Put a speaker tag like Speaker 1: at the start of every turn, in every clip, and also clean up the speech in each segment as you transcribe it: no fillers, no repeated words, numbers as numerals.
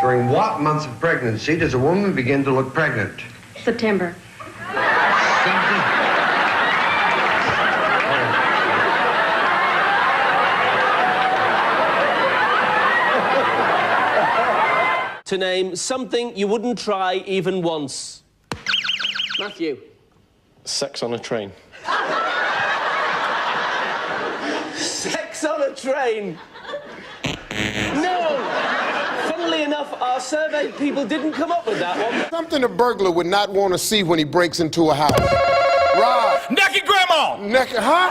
Speaker 1: During what month of pregnancy does a woman begin to look pregnant?
Speaker 2: September.
Speaker 3: To name something you wouldn't try even once. Matthew.
Speaker 4: Sex on a train.
Speaker 3: Sex on a train? No! Funnily enough, our surveyed people didn't come up with that one.
Speaker 5: Something a burglar would not want to see when he breaks into a house. Rob.
Speaker 6: Naked grandma!
Speaker 5: Naked, huh?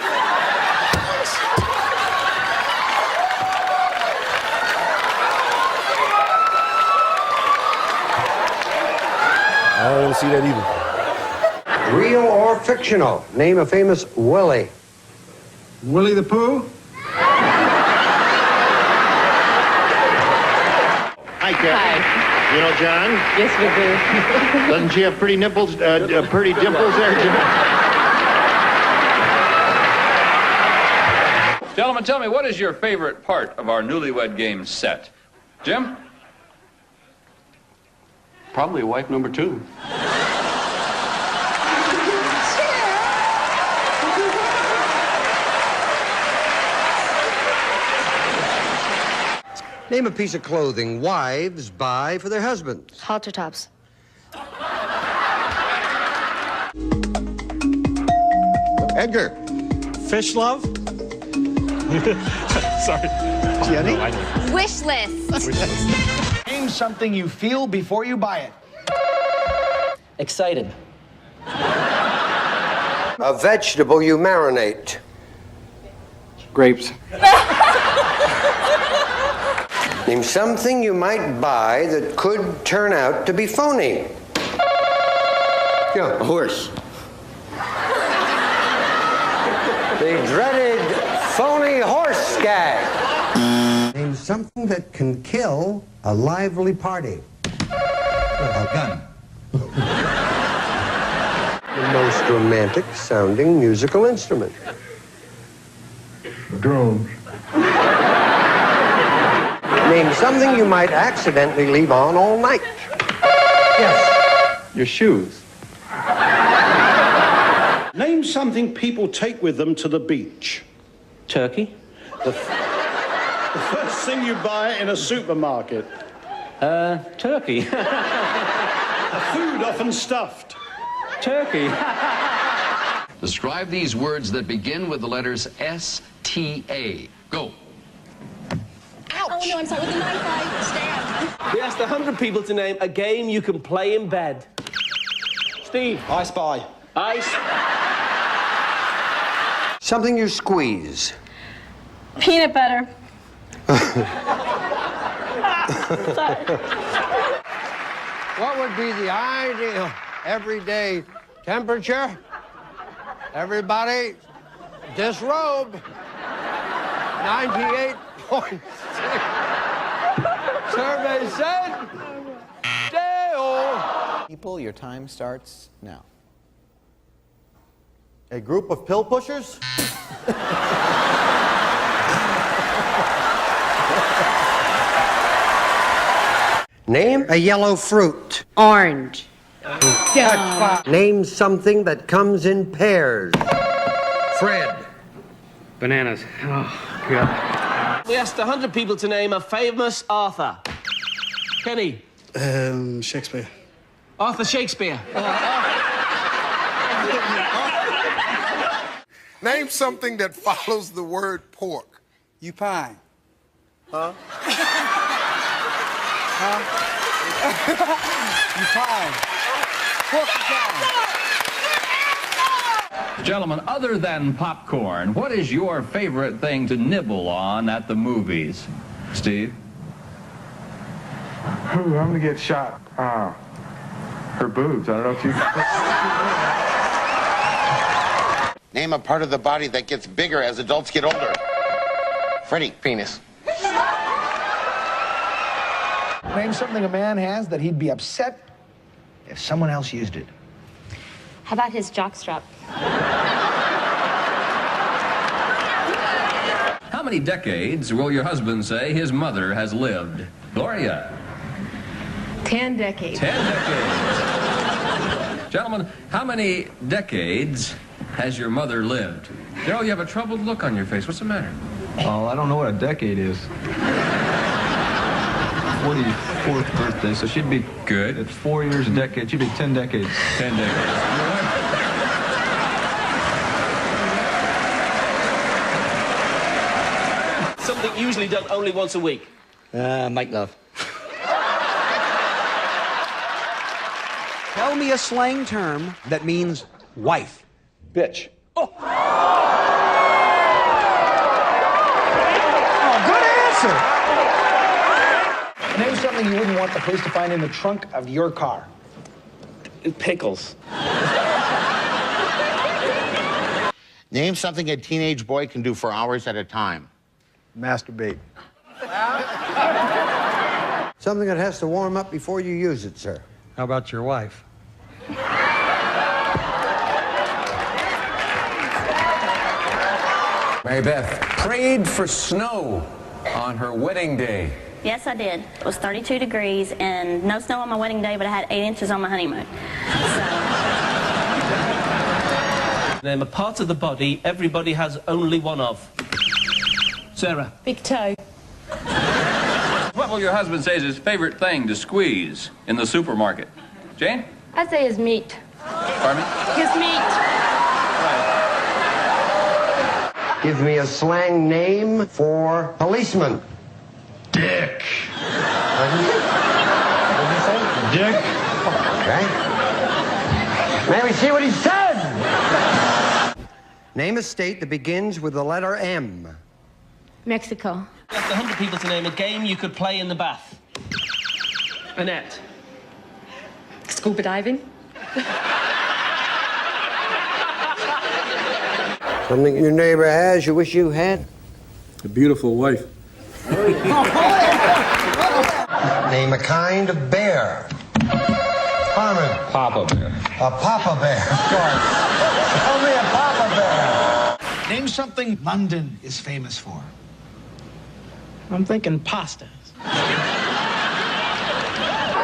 Speaker 7: I don't want to see that either.
Speaker 1: Real or fictional? Name a famous Willie.
Speaker 8: Willie the Pooh?
Speaker 9: Hi, Kathy.
Speaker 2: Hi.
Speaker 9: You know John?
Speaker 2: Yes, we do.
Speaker 9: Doesn't she have pretty nipples, pretty dimples there, John?
Speaker 6: Gentlemen, tell me, what is your favorite part of our Newlywed Game set? Jim?
Speaker 4: Probably wife number 2.
Speaker 1: Name a piece of clothing wives buy for their husbands.
Speaker 2: Halter tops.
Speaker 1: Edgar.
Speaker 7: Fish love? Sorry.
Speaker 8: Jenny?
Speaker 2: Wish list.
Speaker 8: Name something you feel before you buy it.
Speaker 3: Excited.
Speaker 1: A vegetable you marinate.
Speaker 4: Grapes.
Speaker 1: Name something you might buy that could turn out to be phony. Yeah.
Speaker 9: A horse.
Speaker 1: The dreaded phony horse gag. Name something that can kill a lively party.
Speaker 8: A gun.
Speaker 1: The most romantic sounding musical instrument.
Speaker 8: Drums.
Speaker 1: Name something you might accidentally leave on all night. Yes.
Speaker 4: Your shoes.
Speaker 10: Name something people take with them to the beach.
Speaker 3: Turkey.
Speaker 10: The first thing you buy in a supermarket.
Speaker 3: Turkey.
Speaker 10: Food often stuffed.
Speaker 3: Turkey.
Speaker 6: Describe these words that begin with the letters S-T-A. Go.
Speaker 2: Oh, no, I'm sorry. With the knife, I stand.
Speaker 3: We asked 100 people to name a game you can play in bed. Steve.
Speaker 8: I Spy.
Speaker 3: Ice.
Speaker 1: Something you squeeze.
Speaker 2: Peanut butter.
Speaker 1: What would be the ideal everyday temperature? Everybody, disrobe. 98.6. Survey said, Dale.
Speaker 8: People, your time starts now. A group of pill pushers?
Speaker 1: Name a yellow fruit.
Speaker 2: Orange.
Speaker 1: Name something that comes in pairs. Fred.
Speaker 4: Bananas. Oh, God.
Speaker 3: We asked 100 people to name a famous author. Kenny.
Speaker 7: Shakespeare.
Speaker 3: Arthur Shakespeare.
Speaker 5: Name something that follows the word pork.
Speaker 8: You pine.
Speaker 5: Huh?
Speaker 8: You pine. Pork pie.
Speaker 6: Gentlemen, other than popcorn, what is your favorite thing to nibble on at the movies? Steve?
Speaker 11: I'm gonna get shot. Her boobs. I don't know if you...
Speaker 9: Name a part of the body that gets bigger as adults get older. Freddie.
Speaker 4: Penis.
Speaker 8: Name something a man has that he'd be upset if someone else used it.
Speaker 2: How about his jockstrap?
Speaker 6: How many decades will your husband say his mother has lived? Gloria.
Speaker 2: 10 decades.
Speaker 6: 10 decades. Gentlemen, how many decades has your mother lived? Daryl, you have a troubled look on your face. What's the matter?
Speaker 11: Oh, I don't know what a decade is. 44th birthday, so she'd be
Speaker 6: Good.
Speaker 11: at 4 years a decade. She'd be 10 decades.
Speaker 6: 10 decades.
Speaker 3: Something usually done only once a week.
Speaker 8: Make love.
Speaker 1: Tell me a slang term that means wife.
Speaker 11: Bitch.
Speaker 8: Oh, good answer. Name something you wouldn't want the police to find in the trunk of your car.
Speaker 3: Pickles.
Speaker 9: Name something a teenage boy can do for hours at a time.
Speaker 8: Masturbate.
Speaker 1: Something that has to warm up before you use it, sir.
Speaker 4: How about your wife?
Speaker 12: Mary Beth prayed for snow on her wedding day.
Speaker 2: Yes, I did. It was 32 degrees and no snow on my wedding day, but I had 8 inches on my honeymoon. So.
Speaker 3: Name a part of the body everybody has only one of. Sarah.
Speaker 2: Big toe.
Speaker 6: What will your husband say is his favorite thing to squeeze in the supermarket? Jane?
Speaker 2: I'd say his meat.
Speaker 6: Pardon me?
Speaker 2: His meat.
Speaker 1: Give me a slang name for policeman.
Speaker 10: Dick.
Speaker 1: What did you say?
Speaker 10: Dick.
Speaker 1: Okay. May we see what he said? Name a state that begins with the letter M.
Speaker 2: Mexico.
Speaker 3: Asked 100 people to name a game you could play in the bath. Annette.
Speaker 2: Scuba diving.
Speaker 1: Something your neighbor has you wish you had?
Speaker 7: A beautiful wife.
Speaker 1: Name a kind of bear. Harmon.
Speaker 6: Papa Bear.
Speaker 1: A papa bear, of course. Tell me a papa bear.
Speaker 8: Name something London is famous for.
Speaker 3: I'm thinking pasta.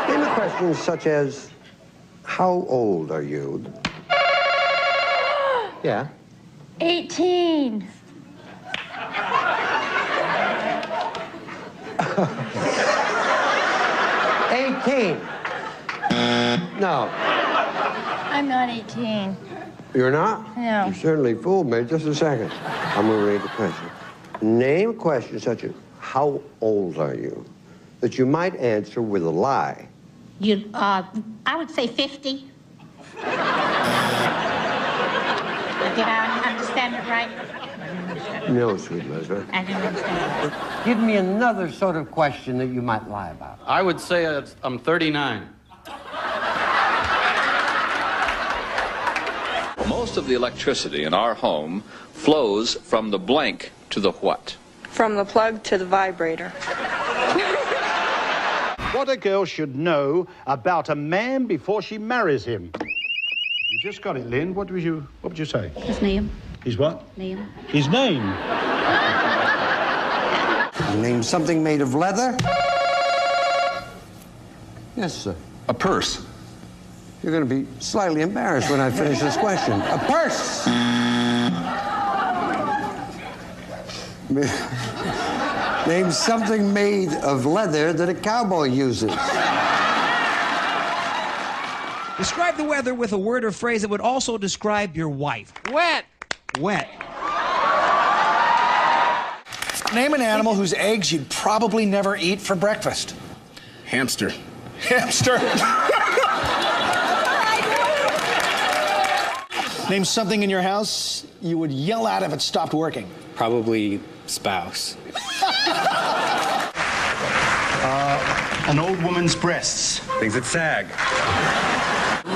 Speaker 1: Name a question such as, how old are you? Yeah.
Speaker 2: 18.
Speaker 1: No.
Speaker 2: I'm not 18.
Speaker 1: You're not?
Speaker 2: No.
Speaker 1: You certainly fooled me. Just a second. I'm going to read the question. Name a question such as, how old are you? That you might answer with a lie.
Speaker 2: I would say 50. Did I understand it right?
Speaker 1: No, sweet Elizabeth.
Speaker 2: I didn't understand.
Speaker 1: Give me another sort of question that you might lie about.
Speaker 4: I would say I'm 39.
Speaker 6: Most of the electricity in our home flows from the blank to the what?
Speaker 13: From the plug to the vibrator.
Speaker 10: What a girl should know about a man before she marries him. You just got it, Lynn. What would you say?
Speaker 2: His name.
Speaker 10: His what?
Speaker 2: Name.
Speaker 10: His name.
Speaker 1: Name something made of leather? Yes, sir.
Speaker 12: A purse.
Speaker 1: You're going to be slightly embarrassed when I finish this question. A purse! Name something made of leather that a cowboy uses.
Speaker 14: Describe the weather with a word or phrase that would also describe your wife.
Speaker 4: Wet!
Speaker 14: Wet.
Speaker 8: Name an animal whose eggs you'd probably never eat for breakfast.
Speaker 12: Hamster.
Speaker 8: Hamster. Name something in your house you would yell at if it stopped working.
Speaker 4: Probably spouse.
Speaker 10: An old woman's breasts.
Speaker 12: Things that sag.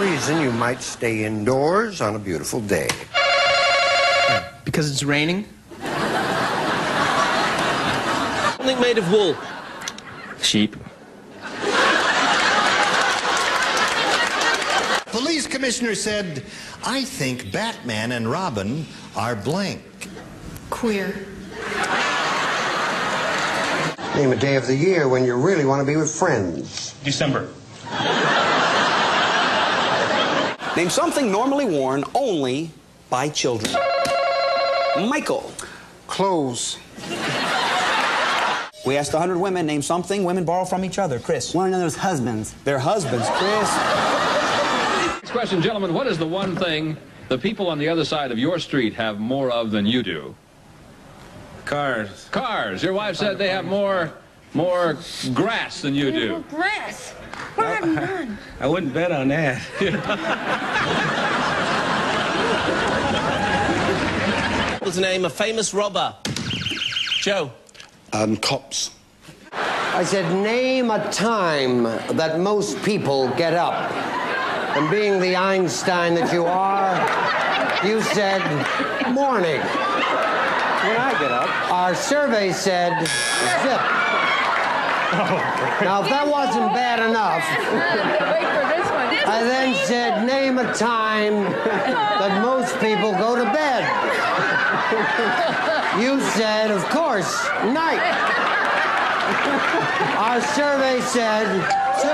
Speaker 1: Reason you might stay indoors on a beautiful day.
Speaker 3: Because it's raining? Something made of wool.
Speaker 4: Sheep.
Speaker 15: Police commissioner said, I think Batman and Robin are blank.
Speaker 2: Queer.
Speaker 1: Name a day of the year when you really want to be with friends.
Speaker 10: December.
Speaker 16: Name something normally worn only by children. Michael.
Speaker 12: Clothes.
Speaker 16: We asked 100 women, name something women borrow from each other. Chris.
Speaker 17: One another's husbands.
Speaker 16: Their husbands, Chris.
Speaker 6: Next question, gentlemen. What is the one thing the people on the other side of your street have more of than you do?
Speaker 4: Cars.
Speaker 6: Cars. Your wife said they have more grass than you do.
Speaker 13: Grass. What have you done?
Speaker 4: I wouldn't bet on that.
Speaker 3: What's the name? A famous robber. Joe.
Speaker 7: Cops.
Speaker 1: I said, name a time that most people get up. And being the Einstein that you are, you said morning. When I get up. Our survey said zip. Now, if that wasn't bad enough, I then said, name a time that most people go to bed. You said, of course, night. Our survey said 2.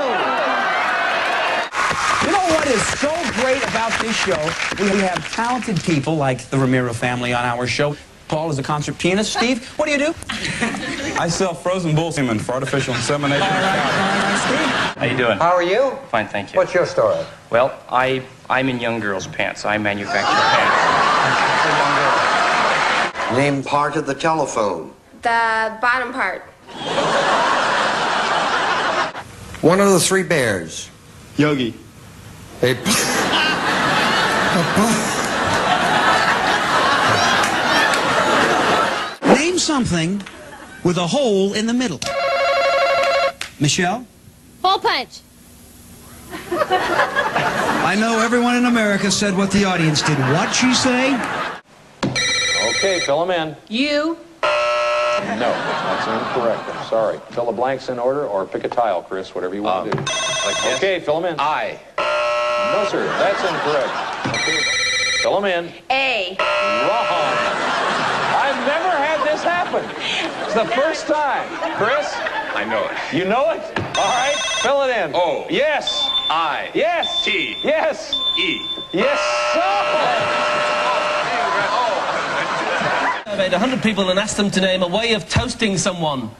Speaker 14: You know what is so great about this show? We have talented people like the Ramiro family on our show. Paul is a concert pianist. Steve, what do you do?
Speaker 4: I sell frozen bull semen for artificial insemination.
Speaker 14: All right, Steve.
Speaker 18: How you doing?
Speaker 1: How are you?
Speaker 18: Fine, thank you.
Speaker 1: What's your story?
Speaker 18: Well, I'm in young girls' pants. I manufacture pants.
Speaker 1: Name part of the telephone.
Speaker 13: The bottom part.
Speaker 1: One of the 3 bears.
Speaker 7: Yogi.
Speaker 14: Name something with a hole in the middle. Michelle?
Speaker 13: Hole punch.
Speaker 14: I know everyone in America said what the audience did. What'd she say?
Speaker 6: Okay, fill them in.
Speaker 13: You.
Speaker 6: No, that's incorrect. I'm sorry. Fill the blanks in order or pick a tile, Chris, whatever you want to do. Okay, fill them in.
Speaker 9: I.
Speaker 6: No, sir, that's incorrect. Okay. Fill them in.
Speaker 13: A.
Speaker 6: Wrong. I've never had this happen. It's the first time. Chris?
Speaker 9: I know it.
Speaker 6: You know it? All right, fill it in.
Speaker 9: O.
Speaker 6: Yes.
Speaker 9: I.
Speaker 6: Yes.
Speaker 9: T.
Speaker 6: Yes.
Speaker 9: E.
Speaker 6: Yes, sir.
Speaker 3: I made 100 people and asked them to name a way of toasting someone.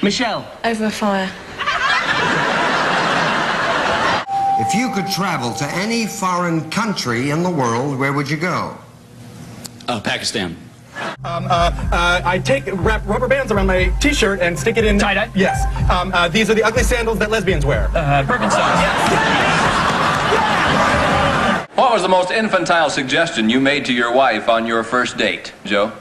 Speaker 3: Michelle.
Speaker 13: Over fire.
Speaker 1: If you could travel to any foreign country in the world, where would you go?
Speaker 4: Pakistan.
Speaker 11: I take wrap rubber bands around my T-shirt and stick it in tie-dye. Yes. These are the ugly sandals that lesbians wear.
Speaker 3: Birkenstocks.
Speaker 6: What was the most infantile suggestion you made to your wife on your first date, Joe?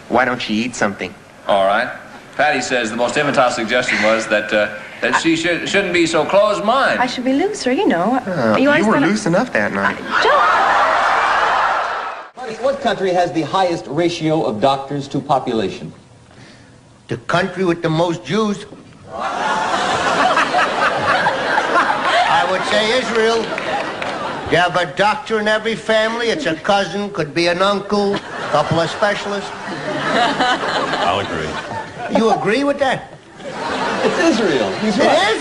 Speaker 17: Why don't you eat something?
Speaker 6: All right. Patty says the most infantile suggestion was that she shouldn't be so closed-minded.
Speaker 13: I should be looser, you know.
Speaker 17: You were loose enough that night. What country has the highest ratio of doctors to population?
Speaker 9: The country with the most Jews. I would say Israel. You have a doctor in every family. It's a cousin, could be an uncle, a couple of specialists.
Speaker 7: I'll agree.
Speaker 9: You agree with that?
Speaker 17: It's Israel. He's right.
Speaker 9: It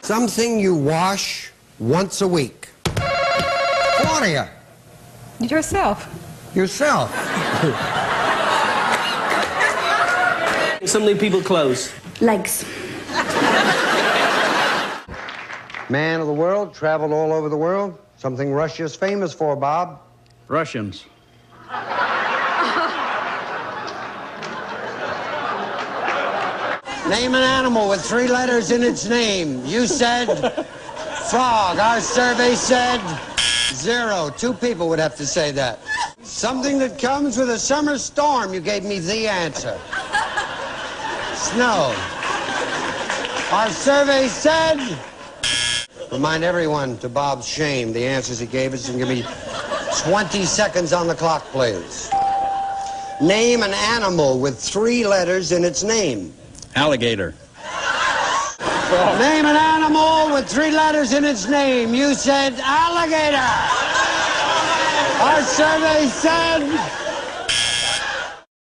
Speaker 9: is?
Speaker 1: Something you wash once a week. Claudia.
Speaker 13: Yourself.
Speaker 1: Yourself.
Speaker 3: Something people close.
Speaker 13: Legs.
Speaker 1: Man of the world, traveled all over the world. Something Russia's famous for, Bob.
Speaker 4: Russians.
Speaker 1: Name an animal with 3 letters in its name. You said frog. Our survey said 0. 2 people would have to say that. Something that comes with a summer storm. You gave me the answer. Snow. Our survey said... Remind everyone, to Bob's shame, the answers he gave us, and give me 20 seconds on the clock, please. Name an animal with 3 letters in its name.
Speaker 4: Alligator.
Speaker 1: Name an animal with 3 letters in its name. You said alligator. Our survey said